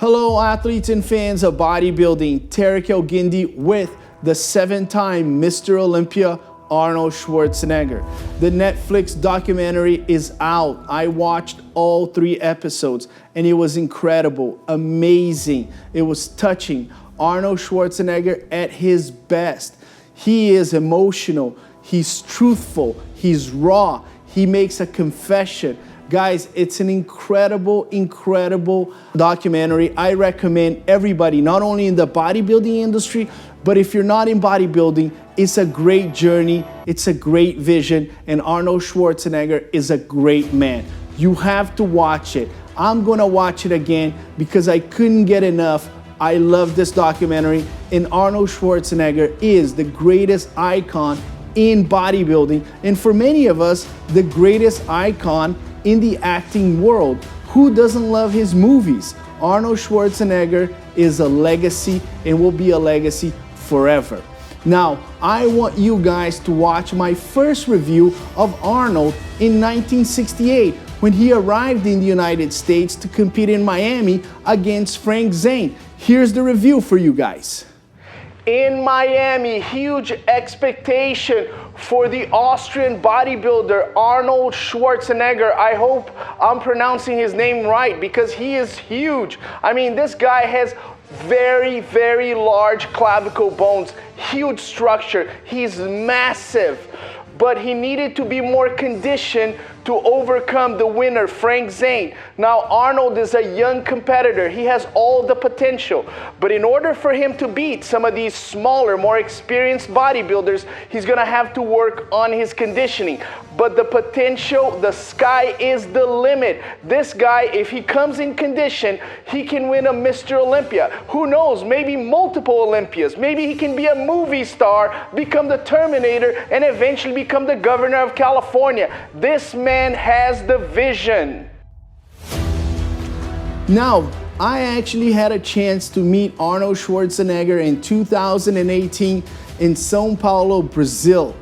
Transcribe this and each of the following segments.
Hello athletes and fans of bodybuilding, Tarek El-Guindi with the 7-time Mr. Olympia Arnold Schwarzenegger. The Netflix documentary is out. I watched all 3 episodes and it was incredible, amazing. It was touching. Arnold Schwarzenegger at his best. He is emotional, he's truthful, he's raw, he makes a confession. Guys, it's an incredible, incredible documentary. I recommend everybody, not only in the bodybuilding industry, but if you're not in bodybuilding, it's a great journey, it's a great vision, and Arnold Schwarzenegger is a great man. You have to watch it. I'm gonna watch it again because I couldn't get enough. I love this documentary, and Arnold Schwarzenegger is the greatest icon in bodybuilding, and for many of us, the greatest icon in the acting world. Who doesn't love his movies? Arnold Schwarzenegger is a legacy and will be a legacy forever. Now, I want you guys to watch my first review of Arnold in 1968 when he arrived in the United States to compete in Miami against Frank Zane. Here's the review for you guys. In Miami, huge expectation for the Austrian bodybuilder Arnold Schwarzenegger. I hope I'm pronouncing his name right because he is huge. I mean, this guy has very, very large clavicle bones, huge structure. He's massive, but he needed to be more conditioned to overcome the winner, Frank Zane. Now, Arnold is a young competitor. He has all the potential. But in order for him to beat some of these smaller, more experienced bodybuilders, he's gonna have to work on his conditioning. But the potential, the sky is the limit. This guy, if he comes in condition, he can win a Mr. Olympia. Who knows, maybe multiple Olympias. Maybe he can be a movie star, become the Terminator, and eventually become the governor of California. This man has the vision. Now, I actually had a chance to meet Arnold Schwarzenegger in 2018 in São Paulo, Brazil.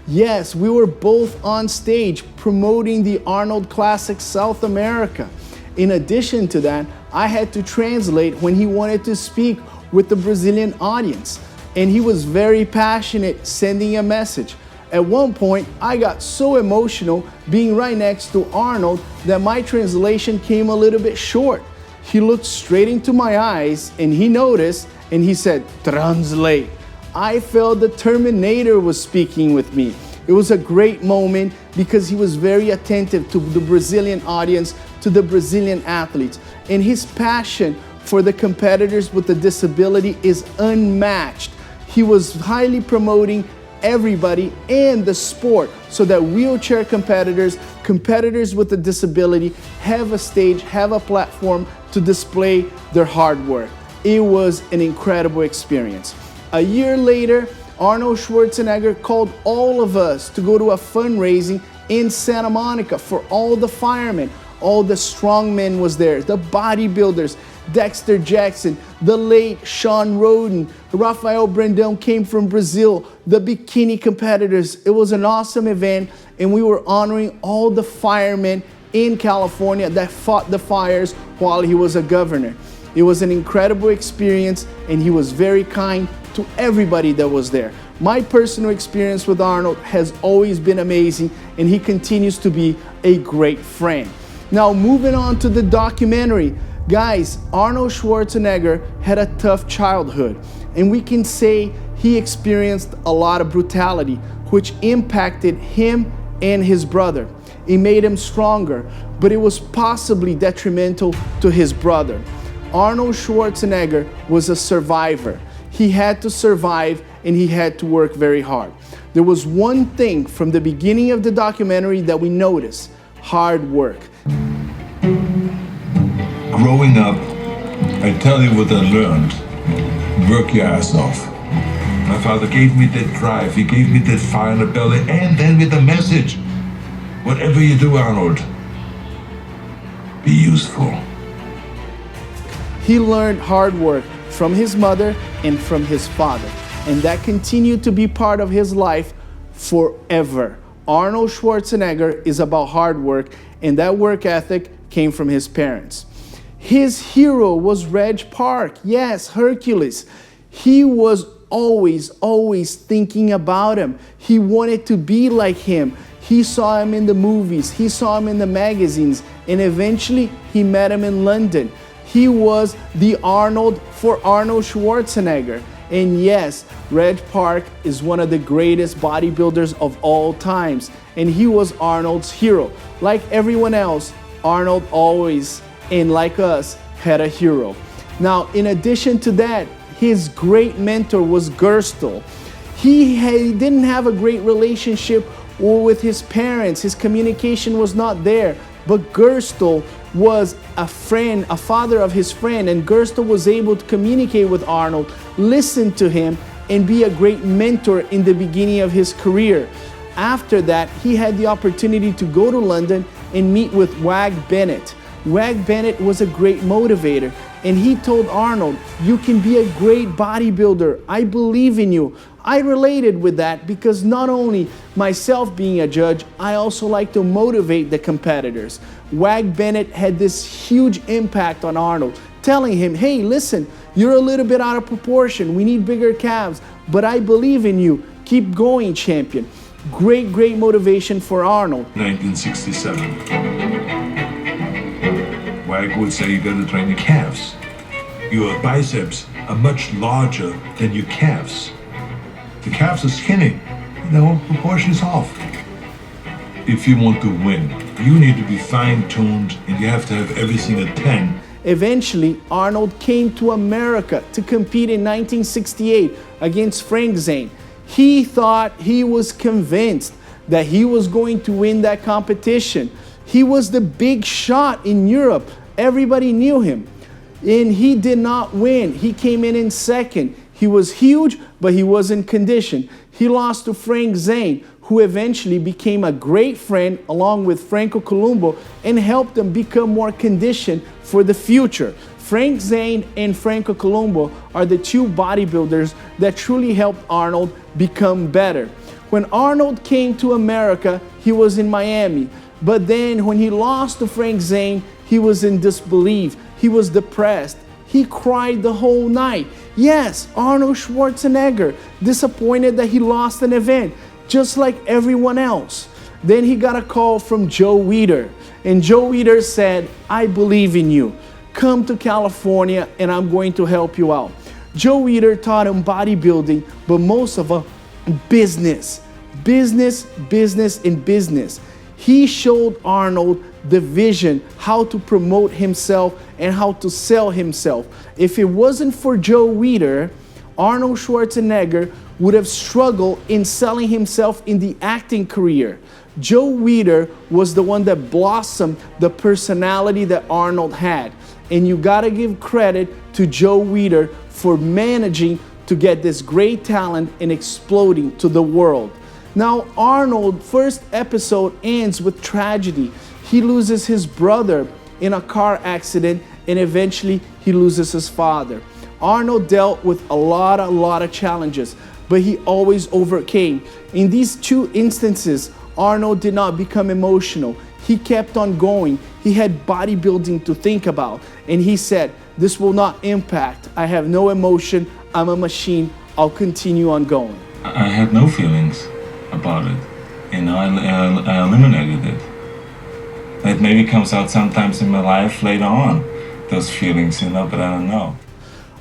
Yes, we were both on stage promoting the Arnold Classic South America. In addition to that, I had to translate when he wanted to speak with the Brazilian audience, and he was very passionate sending a message. At one point, I got so emotional being right next to Arnold that my translation came a little bit short. He looked straight into my eyes and he noticed and he said, "Translate." I felt the Terminator was speaking with me. It was a great moment because he was very attentive to the Brazilian audience, to the Brazilian athletes. And his passion for the competitors with a disability is unmatched. He was highly promoting everybody and the sport so that wheelchair competitors with a disability have a stage, have a platform to display their hard work. It was an incredible experience. A year later, Arnold Schwarzenegger called all of us to go to a fundraising in Santa Monica for all the firemen. All the strongmen was there, the bodybuilders, Dexter Jackson, the late Sean Roden, Rafael Brandão came from Brazil, the bikini competitors. It was an awesome event, and we were honoring all the firemen in California that fought the fires while he was a governor. It was an incredible experience, and he was very kind to everybody that was there. My personal experience with Arnold has always been amazing, and he continues to be a great friend. Now, moving on to the documentary. Guys, Arnold Schwarzenegger had a tough childhood, and we can say he experienced a lot of brutality, which impacted him and his brother. It made him stronger, but it was possibly detrimental to his brother. Arnold Schwarzenegger was a survivor. He had to survive and he had to work very hard. There was one thing from the beginning of the documentary that we noticed: hard work. Growing up, I tell you what I learned. Work your ass off. My father gave me that drive, he gave me that fire in the belly, and then with a message. Whatever you do, Arnold, be useful. He learned hard work from his mother and from his father, and that continued to be part of his life forever. Arnold Schwarzenegger is about hard work, and that work ethic came from his parents. His hero was Reg Park. Yes, Hercules. He was always thinking about him. He wanted to be like him. He saw him in the movies. He saw him in the magazines. And eventually, he met him in London. He was the Arnold for Arnold Schwarzenegger. And yes, Reg Park is one of the greatest bodybuilders of all times. And he was Arnold's hero. Like everyone else, Arnold always, and like us, had a hero. Now, in addition to that, his great mentor was Gerstel. He didn't have a great relationship with his parents. His communication was not there. But Gerstel was a friend, a father of his friend, and Gerstel was able to communicate with Arnold, listen to him, and be a great mentor in the beginning of his career. After that, he had the opportunity to go to London and meet with Wag Bennett. Wag Bennett was a great motivator, and he told Arnold, "You can be a great bodybuilder. I believe in you." I related with that because not only myself being a judge, I also like to motivate the competitors. Wag Bennett had this huge impact on Arnold, telling him, "Hey, listen, you're a little bit out of proportion. We need bigger calves, but I believe in you. Keep going, champion." Great motivation for Arnold. 1967. Wag would say you gotta train your calves. Your biceps are much larger than your calves. The calves are skinny, the whole proportion is off. If you want to win, you need to be fine-tuned and you have to have everything at 10. Eventually, Arnold came to America to compete in 1968 against Frank Zane. He thought, he was convinced that he was going to win that competition. He was the big shot in Europe. Everybody knew him. And he did not win. He came in second. He was huge, but he wasn't conditioned. He lost to Frank Zane, who eventually became a great friend along with Franco Columbu and helped them become more conditioned for the future. Frank Zane and Franco Columbu are the two bodybuilders that truly helped Arnold become better. When Arnold came to America, he was in Miami. But then when he lost to Frank Zane, he was in disbelief. He was depressed. He cried the whole night. Yes, Arnold Schwarzenegger, disappointed that he lost an event, just like everyone else. Then he got a call from Joe Weider. And Joe Weider said, "I believe in you. Come to California and I'm going to help you out." Joe Weider taught him bodybuilding, but most of all, business. Business. He showed Arnold the vision, how to promote himself and how to sell himself. If it wasn't for Joe Weider, Arnold Schwarzenegger would have struggled in selling himself in the acting career. Joe Weider was the one that blossomed the personality that Arnold had. And you gotta give credit to Joe Weider for managing to get this great talent and exploding to the world. Now, Arnold's first episode ends with tragedy. He loses his brother in a car accident and eventually he loses his father. Arnold dealt with a lot of challenges, but he always overcame. In these two instances, Arnold did not become emotional. He kept on going. He had bodybuilding to think about. And he said, "This will not impact. I have no emotion. I'm a machine. I'll continue on going." I had no feelings about it. I eliminated it. It maybe comes out sometimes in my life later on, those feelings, but I don't know.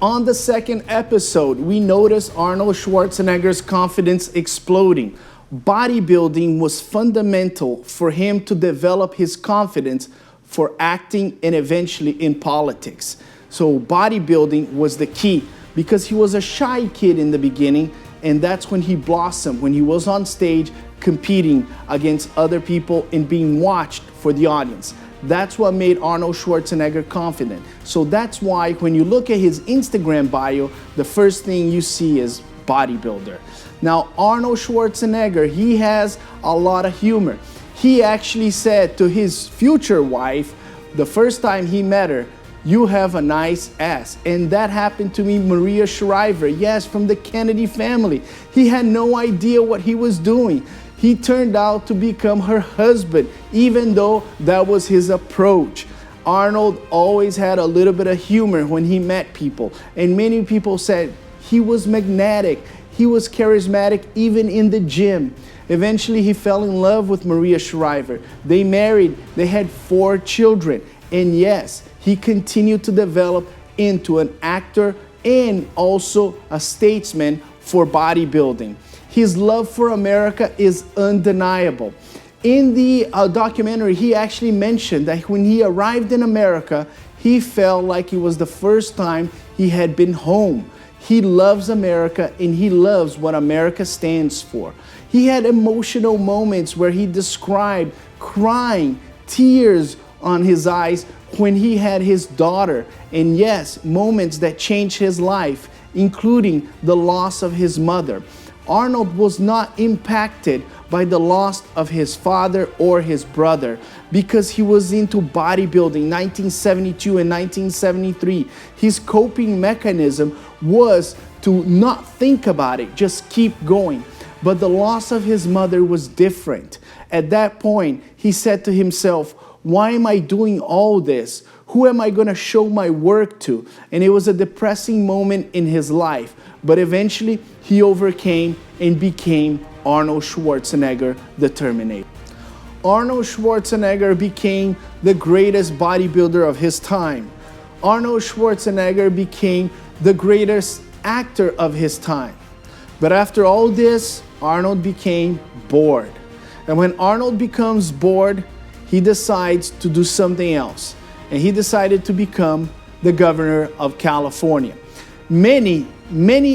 On the second episode, we notice Arnold Schwarzenegger's confidence exploding. Bodybuilding was fundamental for him to develop his confidence for acting and eventually in politics. So bodybuilding was the key because he was a shy kid in the beginning, and that's when he blossomed, when he was on stage competing against other people and being watched for the audience. That's what made Arnold Schwarzenegger confident. So that's why when you look at his Instagram bio, the first thing you see is bodybuilder. Now, Arnold Schwarzenegger, he has a lot of humor. He actually said to his future wife, the first time he met her, "You have a nice ass." And that happened to me, Maria Shriver, yes, from the Kennedy family. He had no idea what he was doing. He turned out to become her husband, even though that was his approach. Arnold always had a little bit of humor when he met people, and many people said he was magnetic, he was charismatic even in the gym. Eventually he fell in love with Maria Shriver. They married, they had 4 children, and yes, he continued to develop into an actor and also a statesman for bodybuilding. His love for America is undeniable. In the documentary, he actually mentioned that when he arrived in America, he felt like it was the first time he had been home. He loves America and he loves what America stands for. He had emotional moments where he described crying, tears on his eyes when he had his daughter. And yes, moments that changed his life, including the loss of his mother. Arnold was not impacted by the loss of his father or his brother because he was into bodybuilding 1972 and 1973. His coping mechanism was to not think about it, just keep going. But the loss of his mother was different. At that point, he said to himself, why am I doing all this? Who am I going to show my work to? And it was a depressing moment in his life. But eventually, he overcame and became Arnold Schwarzenegger, the Terminator. Arnold Schwarzenegger became the greatest bodybuilder of his time. Arnold Schwarzenegger became the greatest actor of his time. But after all this, Arnold became bored. And when Arnold becomes bored, he decides to do something else. And he decided to become the governor of California. Many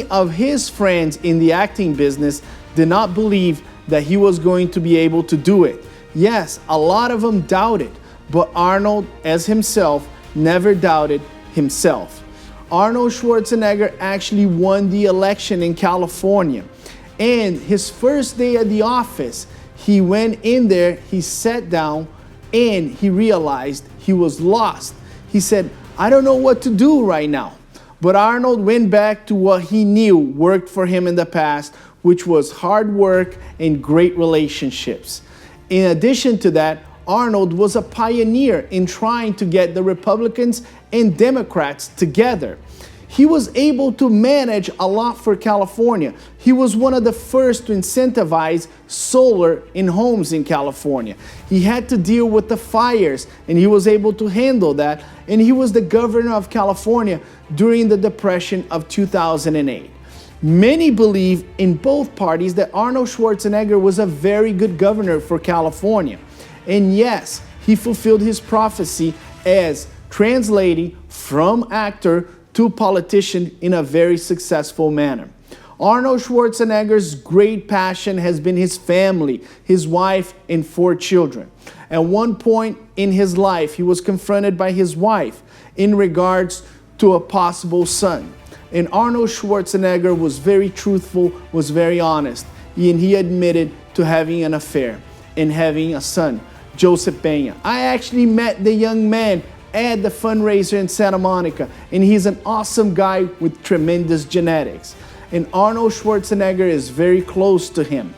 of his friends in the acting business did not believe that he was going to be able to do it. Yes, a lot of them doubted, but Arnold, as himself, never doubted himself. Arnold Schwarzenegger actually won the election in California. And his first day at the office, he went in there, he sat down, and he realized he was lost. He said, I don't know what to do right now. But Arnold went back to what he knew worked for him in the past, which was hard work and great relationships. In addition to that, Arnold was a pioneer in trying to get the Republicans and Democrats together. He was able to manage a lot for California. He was one of the first to incentivize solar in homes in California. He had to deal with the fires, and he was able to handle that. And he was the governor of California during the Depression of 2008. Many believe in both parties that Arnold Schwarzenegger was a very good governor for California. And yes, he fulfilled his prophecy as translating from actor to politician in a very successful manner. Arnold Schwarzenegger's great passion has been his family, his wife, and 4 children. At one point in his life, he was confronted by his wife in regards to a possible son. And Arnold Schwarzenegger was very truthful, was very honest, and he admitted to having an affair and having a son, Joseph Pena. I actually met the young man at the fundraiser in Santa Monica, and he's an awesome guy with tremendous genetics. And Arnold Schwarzenegger is very close to him.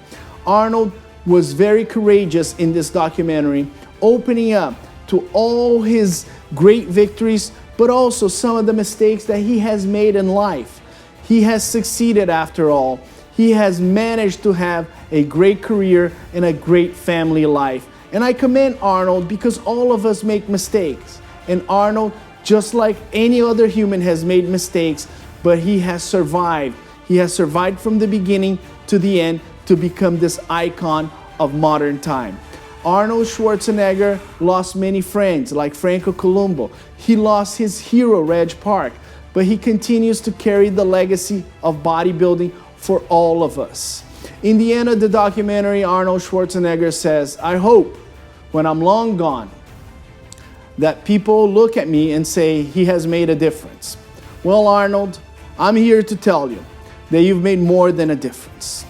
Arnold was very courageous in this documentary, opening up to all his great victories, but also some of the mistakes that he has made in life. He has succeeded after all. He has managed to have a great career and a great family life. And I commend Arnold because all of us make mistakes. And Arnold, just like any other human, has made mistakes, but he has survived. He has survived from the beginning to the end to become this icon of modern time. Arnold Schwarzenegger lost many friends like Franco Columbu. He lost his hero, Reg Park, but he continues to carry the legacy of bodybuilding for all of us. In the end of the documentary, Arnold Schwarzenegger says, I hope when I'm long gone, that people look at me and say, he has made a difference. Well, Arnold, I'm here to tell you that you've made more than a difference.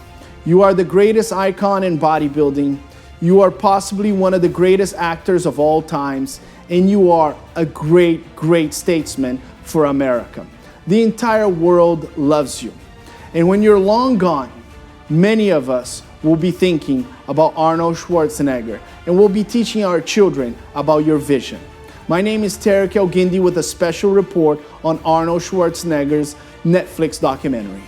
You are the greatest icon in bodybuilding. You are possibly one of the greatest actors of all times, and you are a great, great statesman for America. The entire world loves you. And when you're long gone, many of us will be thinking about Arnold Schwarzenegger, and we'll be teaching our children about your vision. My name is Tarek El Guindi with a special report on Arnold Schwarzenegger's Netflix documentary.